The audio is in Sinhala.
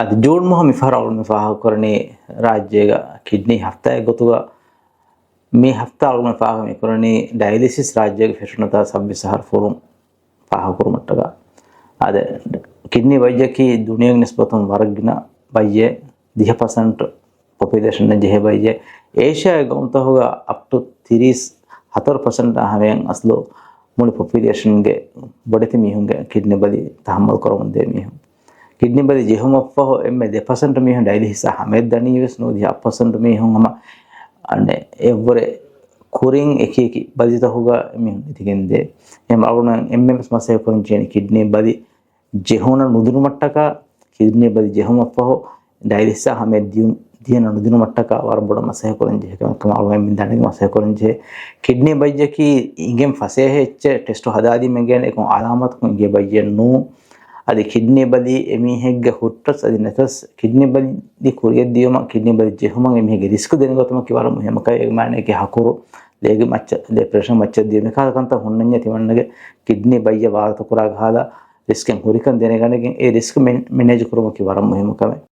ಅದು ಜೋಡ್ ಮೊಹ ಮಿಫಾರಾವಳು ಮಿಫಾಹ ಕೊರನಿ ರಾಜ್ಯಗ ಕಿಡ್ನಿ ಹಫ್ತಾ ಗೊತ್ತುಗ මේ හෆ්තාවලම පාගම කරන්නේ ඩයලිසිස් රාජ්‍යයක ෆෙෂනතා සබ්විසහර ෆෝරම් පාහකුරුමට්ටක අද කිඩ්නි වෛද්‍යකී දුනියක නිස්බතන් වර්ගින වෛද්‍ය 10% population ජෙහෙ වෛද්‍ය ඒෂියා ගොම්තහුග up to 34% අහවෙන් අස්ලෝ මුළු population ගේ බොඩති මිහුන්ගේ කිඩ්නි බලි තහම්මල් කරමුන් දෙ මිහුන් කිඩ්නි බලි ජෙහුම අප්පහ එම්මේ 2% මිහුන් ඩයලිසිස් අහමෙත් දනි යස් නෝ 10% මිහුන් අම අනේ එවර කුරින් එකකි බදිතහුග මිහුන් ඉතිගෙන්දේ එම් අරුණ එම්එම්ස් මසේ කොන් ජෙන කිඩ්නි බලි ජෙහුන නුදුරු මට්ටක කිඩ්නි බලි ජෙහුම අප්පහ ඩයලිසිස් අහමෙත් දියන නුදුරු මට්ටක වරබොඩ මසේ කොන් ජෙ කම අරුණ මින් දනි මසේ කොන් ජෙ කිඩ්නි බයිජකි ඉගෙන් ෆසේ හෙච්ච ටෙස්ට් හදාදී මෙගෙන එක අලාමත් කොන් ගේ බයිජ නෝ අද කිඩ්නි බලි එමිහෙග්ග හුට්ටස් අද නැතස් කිඩ්නි බලි කුරිය දියම කිඩ්නි බලි ජෙහුම එමිහෙග රිස්ක් දෙනගතම කිවරම හැමකයි මානේ කේ හකුරු ලේග මච්ච දෙප්‍රෙෂන් මච්ච දියන කාලකන්ත හොන්නඤ්ඤ තිවන්නගේ කිඩ්නි බයිය වාරත කුරා ගහලා රිස්කෙන් හුරිකන් දෙන ගණකින් ඒ රිස්ක් මැනේජ් කරමු කිවරම හැමකම